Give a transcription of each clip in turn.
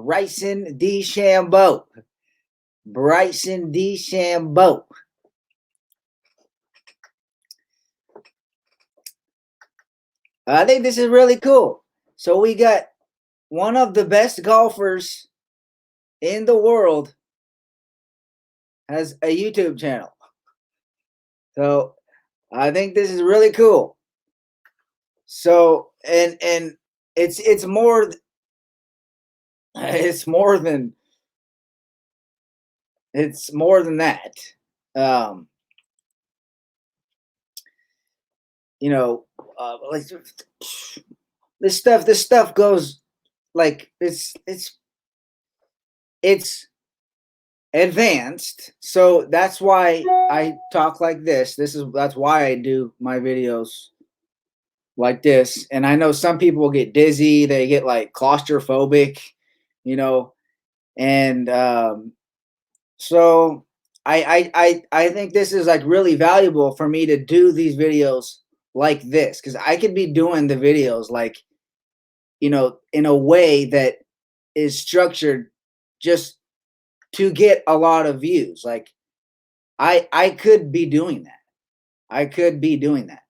Bryson Dechambeau. Bryson Dechambeau. I think this is really cool. So we got one of the best golfers in the world has a YouTube channel. So I think this is really cool. So and it's more it's more than that. Um, you know, like this stuff goes like it's advanced. So that's why I talk like this. That's why I do my videos like this. And I know some people get dizzy, they get like claustrophobic, you know, and so I think this is like really valuable for me to do these videos like this, because I could be doing the videos like, in a way that is structured just to get a lot of views. Like I could be doing that. I could be doing that.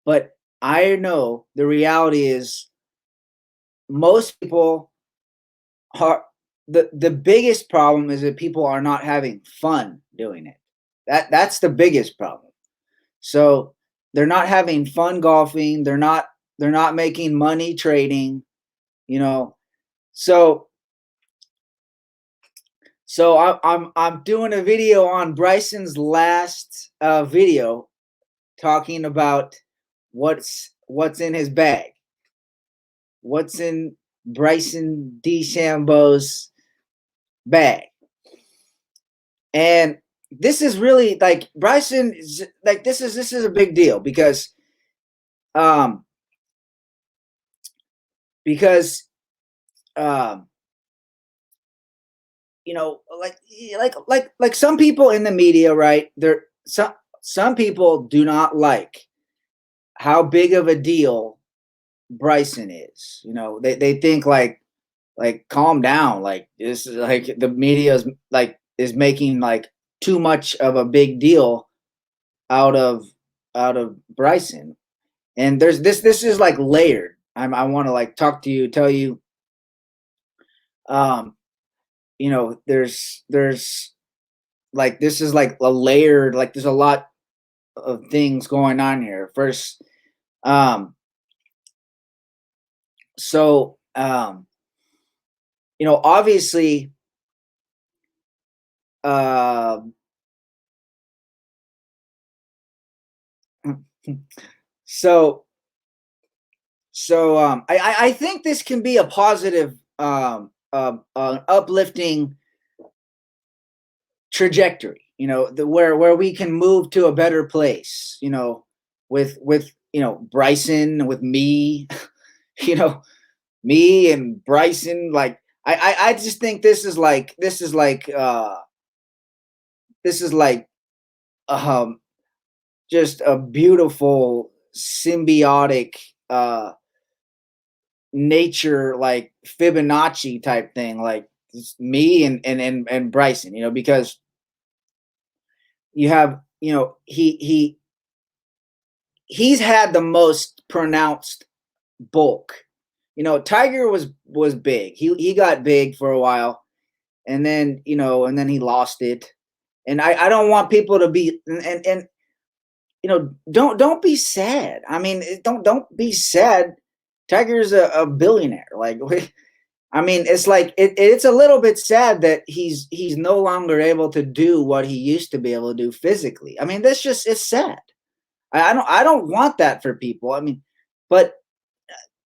But I know the reality is most people are the biggest problem is that people are not having fun doing it. That's the biggest problem. So they're not having fun golfing, they're not making money trading, you know. So I'm doing a video on Bryson's last video talking about what's in his bag. What's in Bryson DeChambeau's bag? And this is really like Bryson like this is a big deal because um because um like some people in the media, right? Some people do not like how big of a deal Bryson is. They think like calm down, like this is like the media's like is making like too much of a big deal out of Bryson. And this is like layered. I want to like talk to you, tell you um there's like this is like a layered, like there's a lot of things going on here. First, um so obviously uh so I think this can be a positive uplifting trajectory, where we can move to a better place, with Bryson, with me, you know me and Bryson. Like I just think this is like um just a beautiful symbiotic uh nature, like Fibonacci type thing, like me and Bryson, because you have, he's had the most pronounced bulk. Tiger was big. He got big for a while, and then he lost it. And I don't want people to be and don't be sad. I mean, don't be sad. Tiger's a billionaire. Like, I mean, it's like it's a little bit sad that he's no longer able to do what he used to be able to do physically. I mean, that's just it's sad. I don't want that for people. I mean, but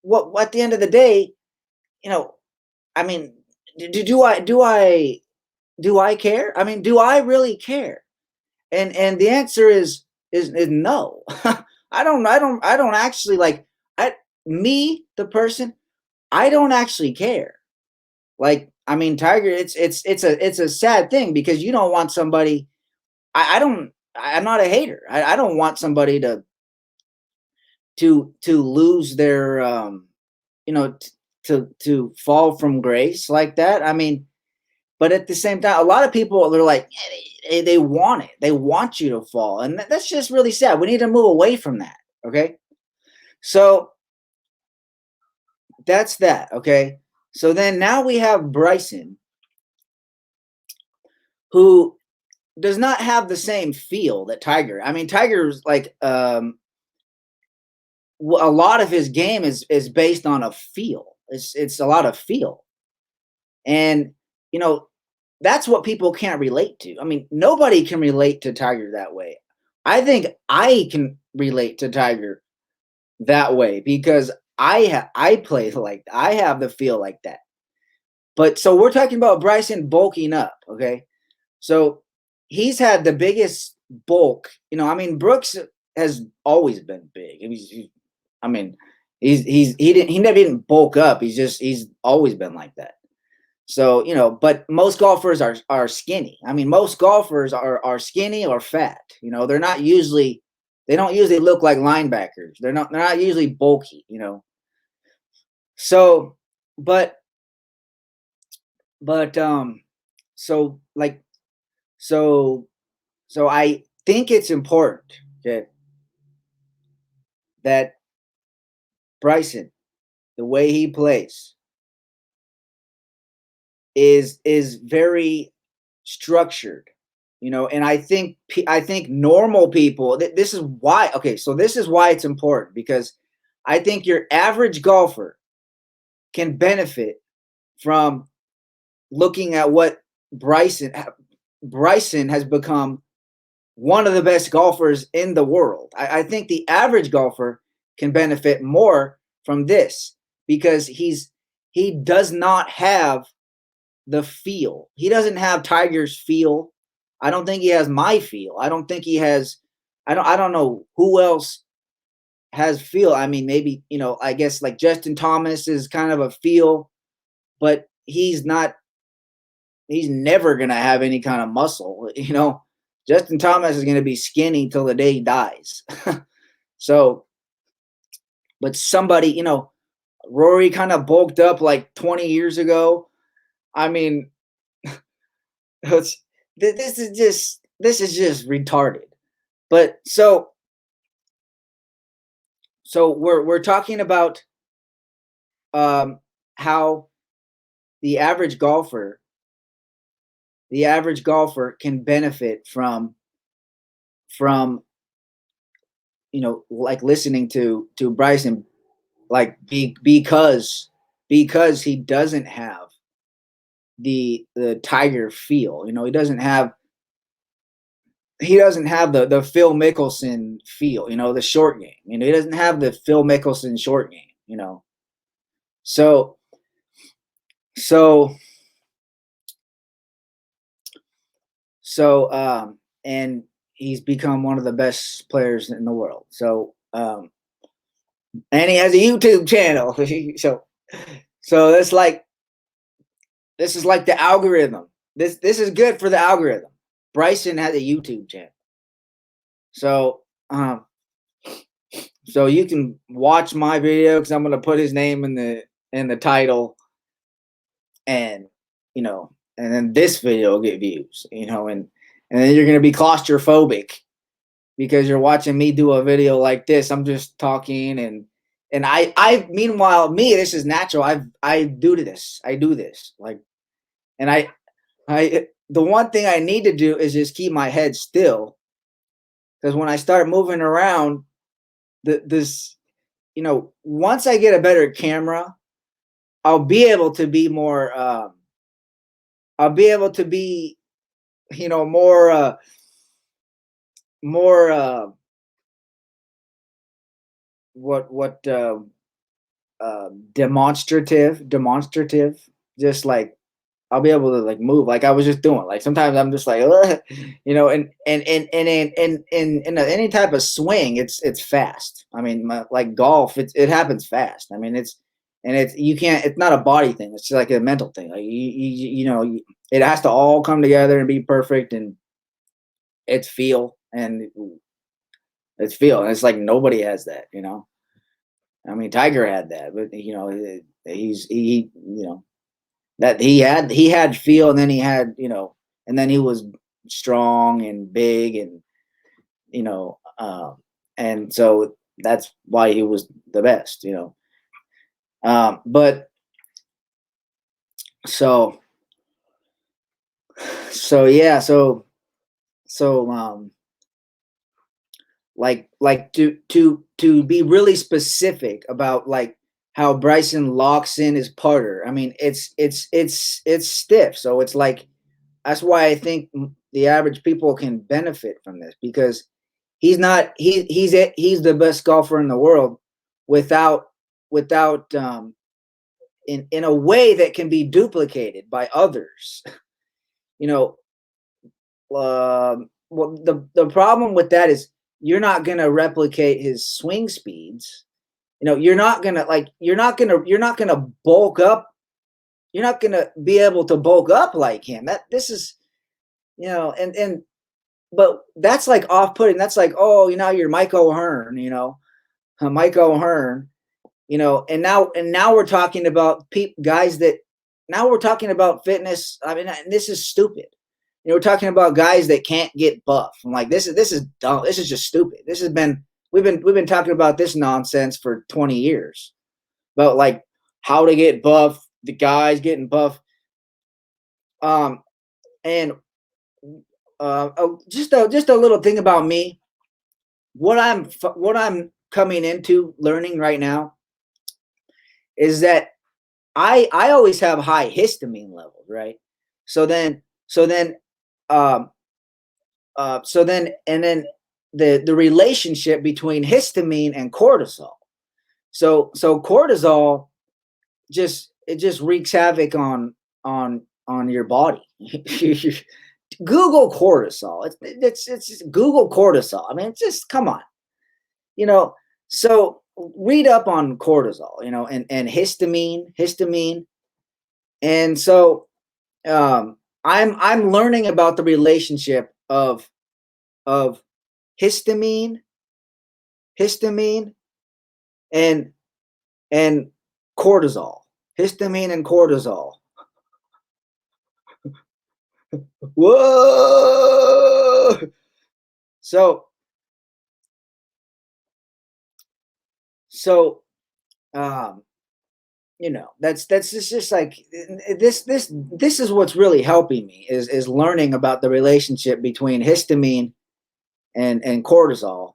what at the end of the day, you know, I mean, do I care? I mean, do I really care? And the answer is no. I don't actually like I me the person. I don't actually care. Like, I mean, Tiger, it's a sad thing because you don't want somebody. I'm not a hater. I don't want somebody to lose their you know t- to fall from grace like that. I mean, but at the same time, a lot of people they're like, yeah, they want it. They want you to fall, and that's just really sad. We need to move away from that. Okay, so that's that. Okay, so then now we have Bryson, who does not have the same feel that Tiger. I mean, Tiger's like a lot of his game is based on a feel. It's a lot of feel, and you know that's what people can't relate to. I mean, nobody can relate to Tiger that way. I think I can relate to Tiger that way because I play like I have the feel like that. But so we're talking about Bryson bulking up, okay? So he's had the biggest bulk. I mean, Brooks has always been big. I mean, he never didn't bulk up. He's always been like that. So, but most golfers are skinny. I mean, most golfers are skinny or fat. They don't usually look like linebackers. They're not usually bulky. So, but but so like so so I think it's important that Bryson, the way he plays, is very structured, and I think normal people, this is why. Okay, so this is why it's important, because I think your average golfer can benefit from looking at what Bryson has become, one of the best golfers in the world. I think the average golfer can benefit more from this, because he does not have the feel. He doesn't have Tiger's feel. I don't think he has my feel. I don't think he has. I don't know who else has feel. I mean, maybe I guess like Justin Thomas is kind of a feel, but he's not. He's never gonna have any kind of muscle. Justin Thomas is gonna be skinny till the day he dies. So, but somebody, Rory kind of bulked up like 20 years ago. I mean, it's this is just retarded. But so we're talking about how the average golfer can benefit from like listening to Bryson, like because he doesn't have the Tiger feel. He doesn't have the Phil Mickelson feel, the short game. He doesn't have the Phil Mickelson short game. So so and he's become one of the best players in the world. So and he has a YouTube channel. So this is like the algorithm. This is good for the algorithm. Bryson has a YouTube channel. So so you can watch my video, because I'm gonna put his name in the title, and and then this video will get views, and then you're gonna be claustrophobic because you're watching me do a video like this. I'm just talking, and I meanwhile, this is natural. I do this. Like, and I the one thing I need to do is just keep my head still, because when I start moving around, this once I get a better camera, I'll be able to be more. I'll be able to be more what demonstrative, just like I'll be able to like move like I was just doing. Like sometimes I'm just like, ugh, in any type of swing, it's fast. I mean, like golf, it happens fast. I mean, it's you can't. It's not a body thing. It's just like a mental thing. Like it has to all come together and be perfect, and it's feel, and it's like nobody has that. I mean, Tiger had that, but that he had feel, and then he had and then he was strong and big, and you know, and so that's why he was the best. But so yeah, so like to be really specific about like how Bryson locks in his putter. I mean, it's stiff, so it's like that's why I think the average people can benefit from this, because he's not he's the best golfer in the world without in a way that can be duplicated by others. you know well, the problem with that is you're not going to replicate his swing speeds. You're not going to bulk up. You're not going to be able to bulk up like him. That this is and but that's like off-putting. That's like, oh, you're Mike O'Hearn, Mike O'Hearn, and now we're talking about guys that now we're talking about fitness. I mean, this is stupid. We're talking about guys that can't get buff. I'm like, this is dumb. This is just stupid. We've been talking about this nonsense for 20 years about like how to get buff, the guys getting buff. And just a little thing about me. What I'm coming into learning right now is that I always have high histamine levels, right? So then so then um and then the relationship between histamine and cortisol. So cortisol just wreaks havoc on your body. Google cortisol. It's just Google cortisol. I mean, just come on. You know, so read up on cortisol, and histamine. And so I'm learning about the relationship of histamine, histamine and and cortisol. Histamine and cortisol. Whoa! So so um that's just like this is what's really helping me is learning about the relationship between histamine and cortisol.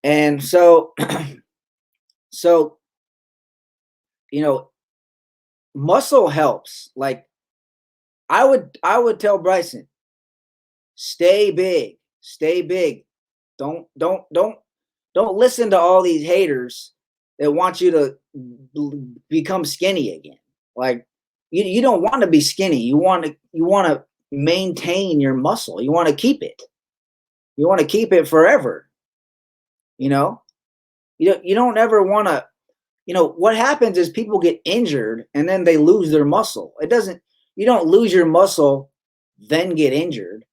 And so so you know muscle helps. Like I would tell Bryson, stay big, stay big. Don't listen to all these haters that want you to become skinny again. Like you don't want to be skinny. You want to maintain your muscle. You want to keep it. You want to keep it forever. You know. You don't ever want to. What happens is people get injured and then they lose their muscle. It doesn't. You don't lose your muscle then get injured.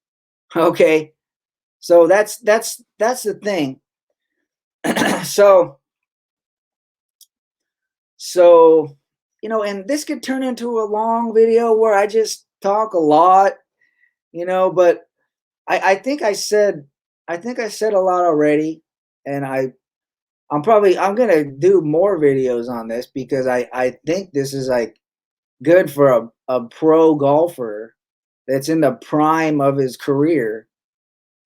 Okay. So that's the thing. so so and this could turn into a long video where I just talk a lot, but I think I said a lot already, and I'm gonna do more videos on this because I think this is like good for a pro golfer that's in the prime of his career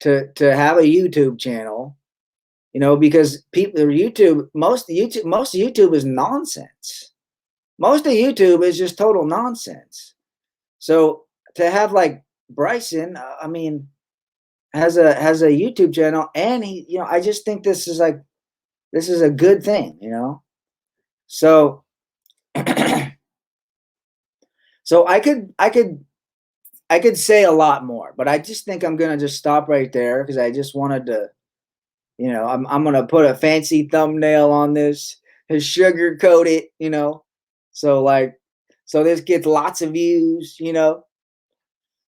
to have a YouTube channel. Because most YouTube is nonsense. Most of YouTube is just total nonsense. So to have like Bryson, I mean, has a YouTube channel, and I just think this is a good thing. So so I could say a lot more, but I just think I'm gonna just stop right there because I just wanted to. I'm gonna put a fancy thumbnail on this and sugarcoat it. So so this gets lots of views.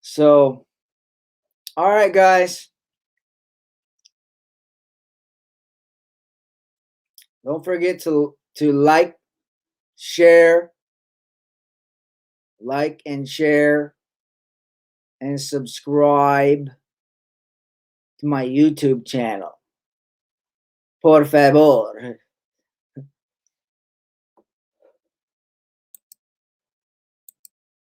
So all right, guys. Don't forget to share, like and share, and subscribe to my YouTube channel. Por favor.